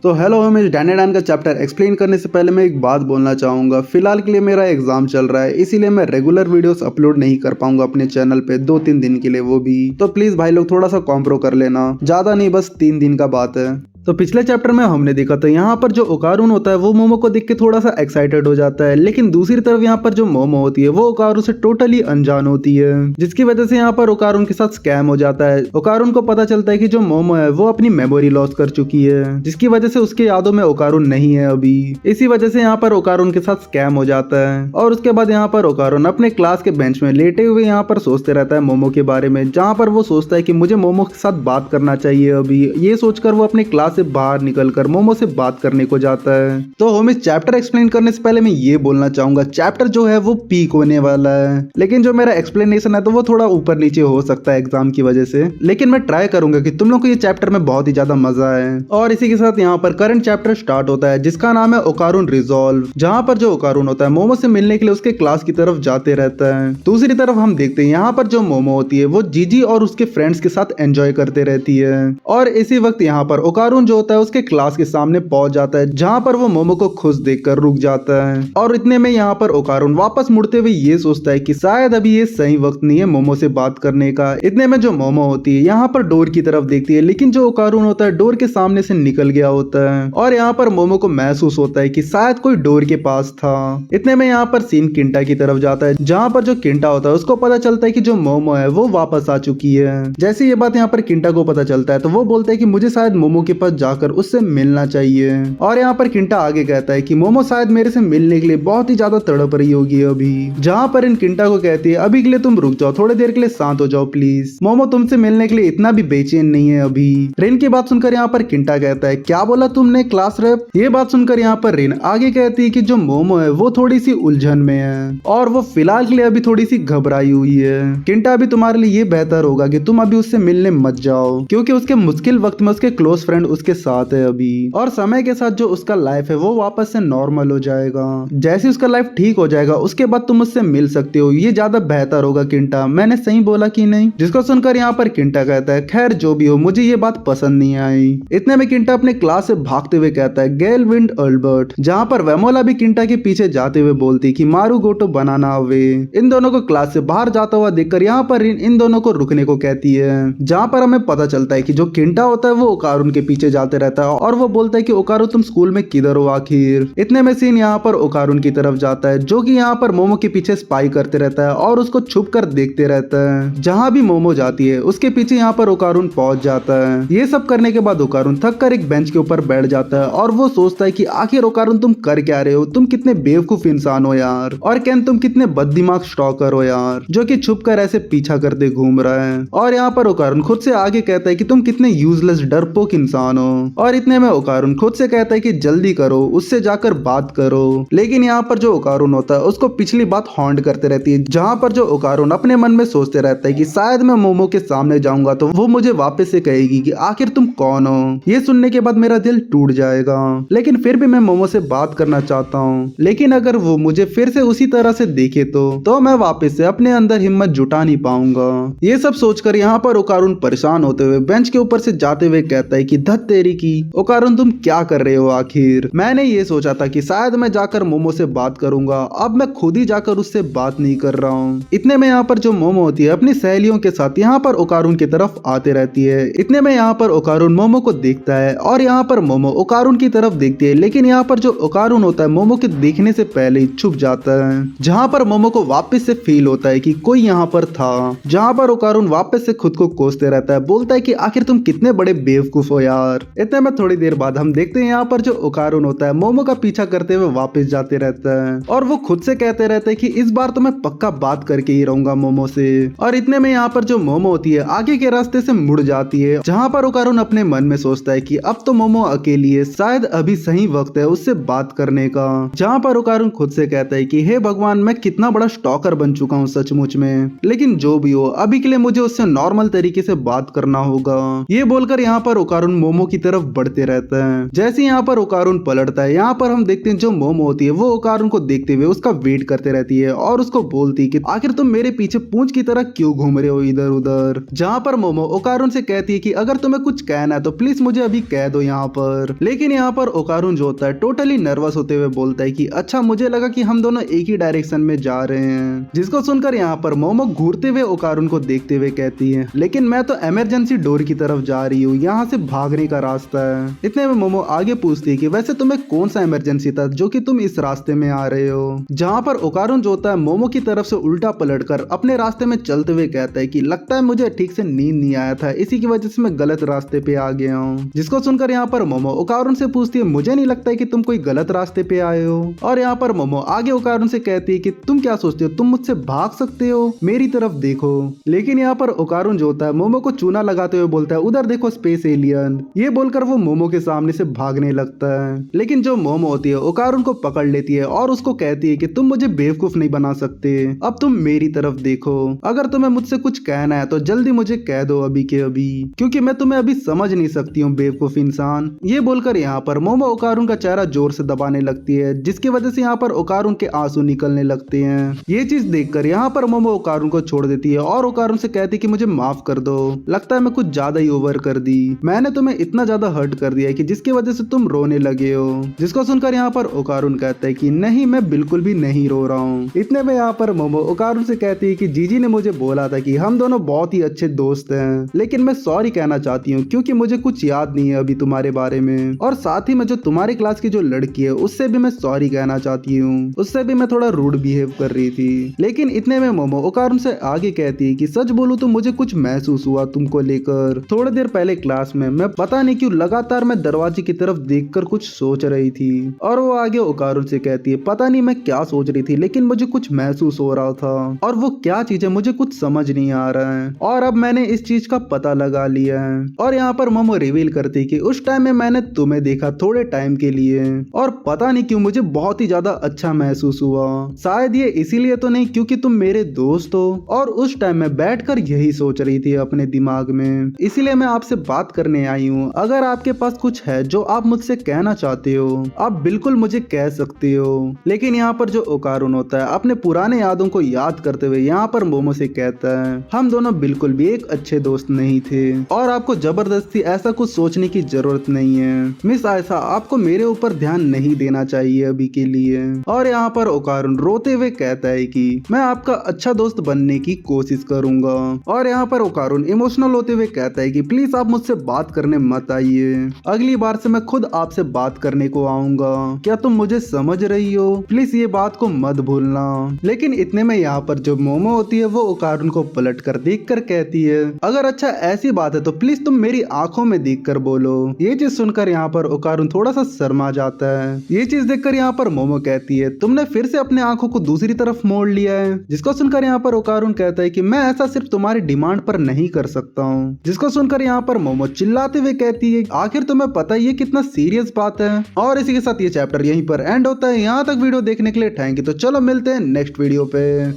तो हेलो, मैं डैनेडान का चैप्टर एक्सप्लेन करने से पहले मैं एक बात बोलना चाहूँगा। फिलहाल के लिए मेरा एग्जाम चल रहा है, इसीलिए मैं रेगुलर वीडियोस अपलोड नहीं कर पाऊंगा अपने चैनल पे 2-3 दिन के लिए, वो भी। तो प्लीज भाई लोग थोड़ा सा कॉम्प्रो कर लेना, ज्यादा नहीं, बस 3 दिन का बात है। तो पिछले चैप्टर में हमने देखा था यहाँ पर जो ओकारुन होता है वो मोमो को देख के थोड़ा सा एक्साइटेड हो जाता है, लेकिन दूसरी तरफ यहाँ पर जो मोमो होती है वो ओकारुन से टोटली अनजान होती है, जिसकी वजह से यहाँ पर ओकारुन के साथ स्कैम हो जाता है। ओकारुन को पता चलता है कि जो मोमो है वो अपनी मेमोरी लॉस कर चुकी है, जिसकी वजह से उसके यादों में ओकारुन नहीं है अभी। इसी वजह से यहाँ पर ओकारुन के साथ स्कैम हो जाता है। और उसके बाद यहाँ पर ओकारुन अपने क्लास के बेंच में लेटे हुए यहाँ पर सोचते रहता है मोमो के बारे में, जहाँ पर वो सोचता है कि मुझे मोमो के साथ बात करना चाहिए अभी। ये सोचकर वो अपने क्लास से बाहर निकलकर मोमो से बात करने को जाता है। तो हम इस चैप्टर एक्सप्लेन करने से पहले मैं ये बोलना चाहूंगा, चैप्टर जो है वो पीक होने वाला है, लेकिन जो मेरा एक्सप्लेनेशन है तो वो थोड़ा ऊपर नीचे हो सकता है एग्जाम की वजह से, लेकिन मैं ट्राई करूंगा कि तुम लोग को ये चैप्टर में बहुत ही ज्यादा मजा आए। और इसी के साथ यहाँ पर करंट चैप्टर स्टार्ट होता है, जिसका नाम है ओकारुन रिजॉल्व, जहाँ पर जो ओकारुन होता है मोमो से मिलने के लिए उसके क्लास की तरफ जाते रहता है। दूसरी तरफ हम देखते हैं यहाँ पर जो मोमो होती है वो जीजी और उसके फ्रेंड्स के साथ एंजॉय करते रहती है। और इसी वक्त यहाँ पर ओकारुन जो होता है उसके क्लास के सामने पहुंच जाता है, जहां पर वो मोमो को खुश देखकर रुक जाता है। और इतने में यहाँ पर ओकारुन वापस मुड़ते हुए ये सोचता है कि शायद अभी ये सही वक्त नहीं है मोमो से बात करने का। इतने में जो मोमो होती है यहाँ पर डोर की तरफ देखती है, लेकिन जो ओकारुन होता है डोर के सामने से निकल गया होता है। और यहाँ पर मोमो को महसूस होता है कि शायद कोई डोर के पास था। इतने में यहाँ पर सीन किंटा की तरफ जाता है, जहाँ पर जो किंटा होता है उसको पता चलता है कि जो मोमो है वो वापस आ चुकी है। जैसे ये बात यहाँ पर किंटा को पता चलता है तो वो बोलता है कि मुझे शायद मोमो के पास जाकर उससे मिलना चाहिए। और यहाँ पर किंटा आगे कहता है कि मोमो शायद मेरे से मिलने के लिए बहुत ही ज्यादा तड़प रही होगी अभी। जहाँ पर इन किंटा को कहती है अभी के लिए तुम रुक जाओ, थोड़ी देर के लिए शांत हो जाओ प्लीज, मोमो तुमसे मिलने के लिए इतना भी बेचैन नहीं है अभी। रिन की बात सुनकर यहाँ पर किंटा कहता है क्या बोला तुमने क्लास रैप। ये बात सुनकर यहाँ पर रिन आगे कहती है कि जो मोमो है वो थोड़ी सी उलझन में है और वो फिलहाल के लिए अभी थोड़ी सी घबराई हुई है। किंटा अभी तुम्हारे लिए ये बेहतर होगा कि तुम अभी उससे मिलने मत जाओ, क्योंकि उसके मुश्किल वक्त में उसके क्लोज फ्रेंड उसके साथ है अभी। और समय के साथ जो उसका लाइफ है वो वापस से नॉर्मल हो जाएगा। जैसे उसका लाइफ ठीक हो जाएगा उसके बाद तुम उससे मिल सकते हो, ये ज्यादा बेहतर होगा किंटा। मैंने सही बोला कि नहीं। जिसको सुनकर यहाँ पर किंटा कहता है खैर जो भी हो, मुझे ये बात पसंद नहीं आई। इतने में किंटा अपने क्लास से भागते हुए कहता है गेल विंड अल्बर्ट, जहाँ पर वेमोला भी किंटा के पीछे जाते हुए बोलती कि मारू गोटो बनाना अवे। इन दोनों को क्लास से बाहर जाता हुआ देखकर यहाँ पर इन दोनों को रुकने को कहती है, जहाँ पर हमें पता चलता है कि जो किंटा होता है वो ओकारुन के पीछे जाते रहता है और वो बोलता है कि ओकारुन तुम स्कूल में किधर हो आखिर। इतने में सीन यहाँ पर ओकारुन की तरफ जाता है, जो कि यहाँ पर मोमो के पीछे स्पाई करते रहता है और उसको छुप कर देखते रहता है। जहाँ भी मोमो जाती है उसके पीछे यहाँ पर ओकारुन पहुंच जाता है। ये सब करने के बाद ओकारुन थक कर एक बेंच के ऊपर बैठ जाता है और वो सोचता है कि आखिर ओकारुन तुम कर क्या रहे हो, तुम कितने बेवकूफ इंसान हो यार, और कैन तुम कितने बददिमाग स्टॉकर हो यार, जो कि छुप कर ऐसे पीछा करते घूम रहा है। और यहाँ पर ओकारुन खुद से आगे कहता है कि तुम कितने यूजलेस डरपोक इंसान हो। और इतने में ओकारुन खुद से कहता है कि जल्दी करो, उससे जाकर बात करो। लेकिन यहाँ पर जो ओकारुन होता है उसको पिछली बात हॉन्ट करते रहती है, जहाँ पर जो ओकारुन अपने मन में सोचते रहता है कि शायद मैं मोमो के सामने जाऊंगा तो वो मुझे वापस से कहेगी कि आखिर तुम कौन हो। ये सुनने के बाद मेरा दिल टूट जाएगा, लेकिन फिर भी मैं मोमो से बात करना चाहता हूँ। लेकिन अगर वो मुझे फिर से उसी तरह से देखे तो मैं वापस से अपने अंदर हिम्मत जुटा नहीं पाऊंगा। ये सब सोचकर यहाँ पर ओकारुन परेशान होते हुए बेंच के ऊपर से जाते हुए कहता है कि धत तेरी की, ओकारुन तुम क्या कर रहे हो आखिर। मैंने ये सोचा था कि शायद मैं जाकर मोमो से बात करूंगा, अब मैं खुद ही जाकर उससे बात नहीं कर रहा हूँ। इतने में यहाँ पर जो मोमो होती है अपनी सहेलियों के साथ यहाँ पर ओकारुन की तरफ आते रहती है। इतने में यहाँ पर ओकारुन मोमो को देखता है और यहाँ पर मोमो ओकारुन की तरफ देखती है, लेकिन यहाँ पर जो ओकारुन होता है मोमो के देखने से पहले ही छुप जाता है, जहाँ पर मोमो को वापस से फील होता है कि कोई यहाँ पर था। जहाँ पर ओकारुन वापस से खुद को कोसते रहता है, बोलता है कि आखिर तुम कितने बड़े बेवकूफ हो यार। इतने में थोड़ी देर बाद हम देखते हैं यहाँ पर जो ओकारुन होता है मोमो का पीछा करते हुए वापस जाते रहता है और वो खुद से कहते रहते हैं कि इस बार तो मैं पक्का बात करके ही रहूंगा मोमो से। और इतने में यहाँ पर जो मोमो होती है आगे के रास्ते से मुड़ जाती है, जहाँ पर ओकारुन अपने मन में सोचता है कि अब तो मोमो अकेली है, शायद अभी सही वक्त है उससे बात करने का। जहाँ पर ओकारुन खुद से कहता है कि हे भगवान, मैं कितना बड़ा स्टॉकर बन चुका हूँ सचमुच में, लेकिन जो भी हो अभी के लिए मुझे उससे नॉर्मल तरीके से बात करना होगा। ये बोलकर यहाँ पर ओकारुन मोमो की तरफ बढ़ते रहते हैं। जैसे यहाँ पर ओकारुन पलटता है, यहाँ पर हम देखते हैं जो मोमो होती है वो ओकारुन को देखते हुए उसका वेट करते रहती है और उसको बोलती है कि आखिर तुम मेरे पीछे पूंछ की तरह क्यों घूम रहे हो इधर उधर। जहाँ पर मोमो ओकारुन से कहती है कि अगर तुम्हें कुछ कहना है तो प्लीज मुझे अभी कह दो यहाँ पर। लेकिन यहाँ पर ओकारुन जो होता है टोटली नर्वस होते हुए बोलता है कि अच्छा मुझे लगा कि हम दोनों एक ही डायरेक्शन में जा रहे हैं। जिसको सुनकर यहाँ पर मोमो घूरते हुए ओकारुन को देखते हुए कहती है लेकिन मैं तो इमरजेंसी डोर की तरफ जा रही हूँ, यहाँ से भागने का रास्ता है। इतने में मोमो आगे पूछती है कि वैसे तुम्हें कौन सा इमरजेंसी था जो कि तुम इस रास्ते में आ रहे हो। जहाँ पर ओकारुन जो होता है मोमो की तरफ से उल्टा पलटकर अपने रास्ते में चलते हुए कहता है कि लगता है मुझे ठीक से नींद नहीं आया था, इसी की वजह से मैं गलत रास्ते पे आ गया हूँ। जिसको सुनकर यहाँ पर मोमो ओकारुन से पूछती है मुझे नहीं लगता है कि तुम कोई गलत रास्ते पे आए हो। और यहाँ पर मोमो आगे ओकारुन से कहती है कि तुम क्या सोचते हो, तुम मुझसे भाग सकते हो, मेरी तरफ देखो। लेकिन यहाँ पर ओकारुन जो होता है मोमो को चूना लगाते हुए बोलता है उधर देखो स्पेस एलियन। ये बोलकर वो मोमो के सामने से भागने लगता है। लेकिन जो मोमो होती है ओकारुन को पकड़ लेती है और उसको कहती है कि तुम मुझे बेवकूफ नहीं बना सकते, अब तुम मेरी तरफ देखो, अगर तुम्हें मुझसे कुछ कहना है तो जल्दी मुझे कह दो अभी के अभी, क्योंकि मैं तुम्हें अभी समझ नहीं सकती हूँ बेवकूफ इंसान। ये बोलकर यहाँ पर मोमो ओकारुन का चेहरा जोर से दबाने लगती है जिसकी वजह से यहाँ पर ओकारुन के आंसू निकलने लगते हैं। ये चीज देखकर यहाँ पर मोमो ओकारुन को छोड़ देती है और ओकारुन से कहती है कि मुझे माफ कर दो, लगता है मैं कुछ ज्यादा ही ओवर कर दी, मैंने तुम्हें इतना ज्यादा हर्ट कर दिया है कि जिसकी वजह से तुम रोने लगे हो। जिसको सुनकर यहाँ पर ओकारुन कहता है कि नहीं मैं बिल्कुल भी नहीं रो रहा हूँ। इतने में यहाँ पर मोमो ओकारुन से कहती है कि जीजी ने मुझे बोला था कि हम दोनों बहुत ही अच्छे दोस्त हैं, लेकिन मैं सॉरी कहना चाहती हूँ क्योंकि मुझे कुछ याद नहीं है अभी तुम्हारे बारे में, और साथ ही मैं जो तुम्हारे क्लास की जो लड़की है उससे भी मैं सॉरी कहना चाहती हूँ, उससे भी मैं थोड़ा रूड बिहेव कर रही थी। लेकिन इतने में मोमो ओकारुन से आगे कहती है कि सच बोलूं तो मुझे कुछ महसूस हुआ तुमको लेकर। थोड़ी देर पहले क्लास में मैं पता नहीं क्यों लगातार मैं दरवाजे की तरफ देखकर कुछ सोच रही थी। और वो आगे ओकारुन से कहती है पता नहीं मैं क्या सोच रही थी लेकिन मुझे कुछ महसूस हो रहा था, और वो क्या चीज है मुझे कुछ समझ नहीं आ रहा है, और अब मैंने इस चीज का पता लगा लिया है। और यहाँ पर मोमो रिवील करती है कि उस टाइम में मैंने तुम्हें देखा थोड़े टाइम के लिए, और पता नहीं क्यों मुझे बहुत ही ज्यादा अच्छा महसूस हुआ, शायद ये इसीलिए तो नहीं क्योंकि तुम मेरे दोस्त हो, और उस टाइम में बैठकर यही सोच रही थी अपने दिमाग में, इसीलिए मैं आपसे बात करने आई हूँ। अगर आपके पास कुछ है जो आप मुझसे कहना चाहते हो आप बिल्कुल मुझे कह सकते हो। लेकिन यहाँ पर जो ओकारुन होता है अपने पुराने यादों को याद करते हुए यहाँ पर मोमो से कहता है हम दोनों बिल्कुल भी एक अच्छे दोस्त नहीं थे, और आपको जबरदस्ती ऐसा कुछ सोचने की जरूरत नहीं है। मिस आयशा आपको मेरे ऊपर ध्यान नहीं देना चाहिए अभी के लिए। और यहाँ पर ओकारुन रोते हुए कहता है कि मैं आपका अच्छा दोस्त बनने की कोशिश करूंगा। और यहाँ पर ओकारुन इमोशनल होते हुए कहता है कि प्लीज आप मुझसे बात करने मत आइए, अगली बार से मैं खुद आपसे बात करने को आऊंगा, क्या तुम मुझे समझ रही हो, प्लीज ये बात को मत भूलना। लेकिन इतने में यहाँ पर जो मोमो होती है वो ओकारुन को पलट कर देख कर कहती है अगर अच्छा ऐसी बात है तो प्लीज तुम मेरी आंखों में देख कर बोलो। ये चीज सुनकर यहाँ पर ओकारुन थोड़ा सा शर्मा जाता है। ये चीज देखकर यहाँ पर मोमो कहती है तुमने फिर से अपने आंखों को दूसरी तरफ मोड़ लिया है। जिसको सुनकर यहाँ पर ओकारुन कहता है कि मैं ऐसा सिर्फ तुम्हारी डिमांड पर नहीं कर सकता हूँ। जिसको सुनकर यहाँ पर मोमो चिल्लाते हुए कहती है आखिर तुम्हें पता है ये कितना सीरियस बात है। और इसी के साथ ये चैप्टर यहीं पर एंड होता है। यहाँ तक वीडियो देखने के लिए थैंक यू। तो चलो मिलते हैं नेक्स्ट वीडियो पे।